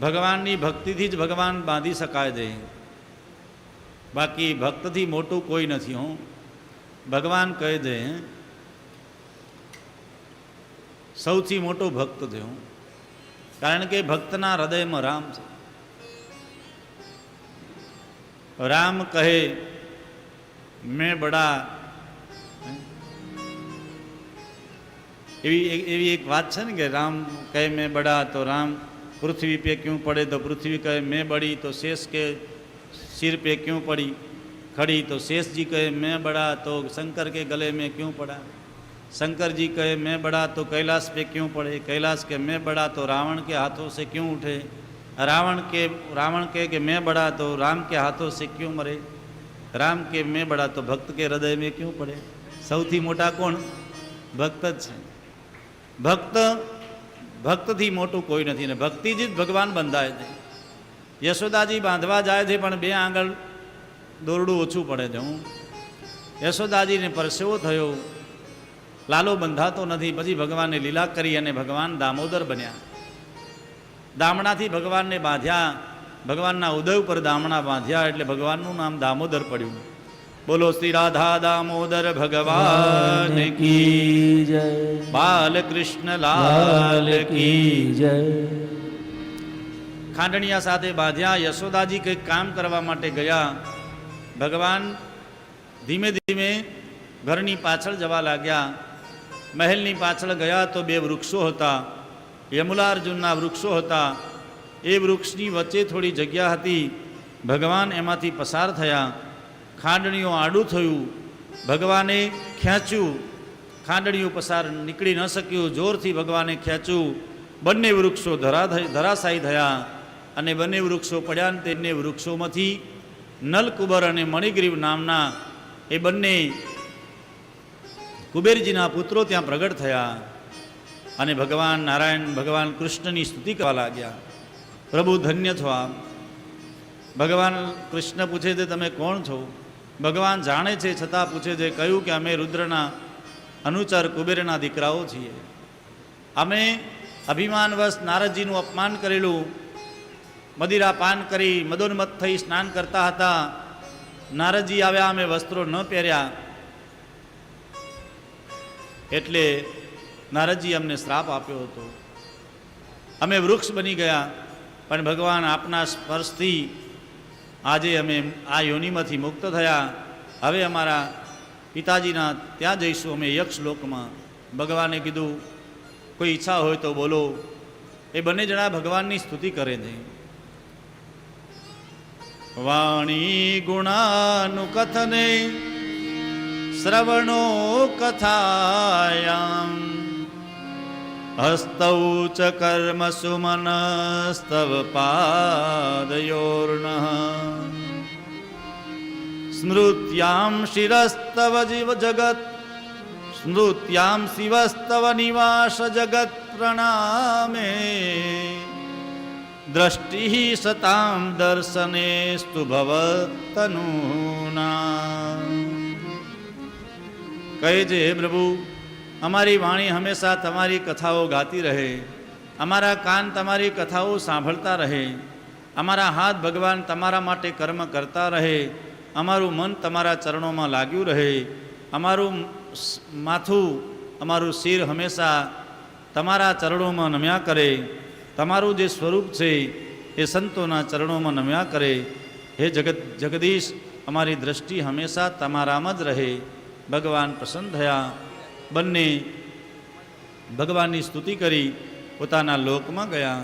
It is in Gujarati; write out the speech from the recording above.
ભગવાનની ભક્તિથી જ ભગવાન બાંધી શકાય છે, બાકી ભક્તથી મોટું કોઈ નથી. હું ભગવાન કહે છે સૌથી મોટો ભક્ત છે હું, કારણ કે ભક્તના હૃદયમાં રામ છે. રામ કહે મેં બડા, એવી એક વાત છે ને કે રામ કહે મેં બડા તો રામ पृथ्वी पे क्यों पड़े, तो पृथ्वी कहे मैं बड़ी, तो शेष के सिर पे क्यों पड़ी खड़ी, तो शेष जी कहे मैं बड़ा, तो शंकर के गले में क्यों पड़ा. शंकर जी कहे मैं बड़ा तो कैलाश पे क्यों पड़े, कैलाश के मैं बड़ा तो रावण के हाथों से क्यों उठे, रावण के कि मैं बड़ा तो राम के हाथों से क्यों मरे, राम के मैं बड़ा तो भक्त के हृदय में क्यों पड़े. સૌથી મોટા કોણ? ભક્ત જ છે. ભક્તથી મોટું કોઈ નથી ને ભક્તિથી જ ભગવાન બંધાય છે. યશોદાજી બાંધવા જાય છે પણ બે આંગળ દોરડું ઓછું પડે છે. હું યશોદાજીને પરસેવો થયો, લાલો બંધાતો નથી. પછી ભગવાને લીલા કરી અને ભગવાન દામોદર બન્યા. દામણાથી ભગવાનને બાંધ્યા, ભગવાનના ઉદય ઉપર દામણા બાંધ્યા એટલે ભગવાનનું નામ દામોદર પડ્યું. બોલો શ્રી રાધા દામોદર ભગવાન કી જય, બાલકૃષ્ણ લાલ કી જય. ખાંડણિયા સાથે બાંધ્યા. યશોદાજી કંઈક કામ કરવા માટે ગયા. ભગવાન ધીમે ધીમે ઘરની પાછળ જવા લાગ્યા. મહેલની પાછળ ગયા તો બે વૃક્ષો હતા, યમુલાર્જુનના વૃક્ષો હતા. એ વૃક્ષની વચ્ચે થોડી જગ્યા હતી. ભગવાન એમાંથી પસાર થયા. ખાંડણીઓ આડું થયું. ભગવાને ખેંચ્યું, ખાંડણીઓ પસાર નીકળી ન શક્યું. જોરથી ભગવાને ખેંચ્યું. બંને વૃક્ષો ધરાશાયી થયા અને બંને વૃક્ષો પડ્યા ને તેને વૃક્ષોમાંથી નલકુબર અને મણિગ્રીવ નામના એ બંને કુબેરજીના પુત્રો ત્યાં પ્રગટ થયા અને ભગવાન નારાયણ ભગવાન કૃષ્ણની સ્તુતિ કરવા લાગ્યા. પ્રભુ ધન્ય છો આપ. ભગવાન કૃષ્ણ પૂછે છે તમે કોણ છો? ભગવાન જાણે છે છતાં પૂછે છે. કહ્યું કે અમે રુદ્રના અનુચર કુબેરના દીકરાઓ છીએ. અમે અભિમાનવશ નારદજીનું અપમાન કરેલું, મદિરા પાન કરી મદોન્મત્ત થઈ સ્નાન કરતા હતા. નારદજી આવ્યા, અમે વસ્ત્રો ન પહેર્યા એટલે નારદજી અમને શ્રાપ આપ્યો હતો. અમે વૃક્ષ બની ગયા, પણ ભગવાન આપના સ્પર્શથી આજે અમે આ યોનિમાંથી મુક્ત થયા. હવે અમારા પિતાજીના ત્યાં જઈશું અમે યક્ષ લોકમાં. ભગવાને કીધું કોઈ ઈચ્છા હોય તો બોલો. એ બંને જણા ભગવાનની સ્તુતિ કરે છે. વાણી ગુણાનુકથને શ્રવણો કથાયામ હસ્તૌ ચ કર્મ સુમનસ્તવ પાદયોર્ન સ્મૃત્યામ શિરસ્તવ જીવ જગત સ્મૃત્યામ શિવસ્તવ નિવાસ જગત પ્રણામે દ્રષ્ટિ સતામ દર્શનેસ્તુ ભવતનૂના. કહે છે હે પ્રભુ, અમારી વાણી હંમેશા તમારી કથાઓ ગાતી રહે, અમારા કાન તમારી કથાઓ સાંભળતા રહે, અમારા હાથ ભગવાન તમારા માટે કર્મ કરતા રહે, અમારું મન તમારા ચરણોમાં લાગ્યું રહે, અમારું માથું અમારું શિર હંમેશા તમારા ચરણોમાં નમ્યા કરે, તમારું જે સ્વરૂપ છે એ સંતોના ચરણોમાં નમ્યા કરે. હે જગદીશ, અમારી દ્રષ્ટિ હંમેશા તમારામાં જ રહે. ભગવાન પ્રસન્ન થયા. બંને ભગવાનની સ્તુતિ કરી પોતાના લોકમાં ગયા.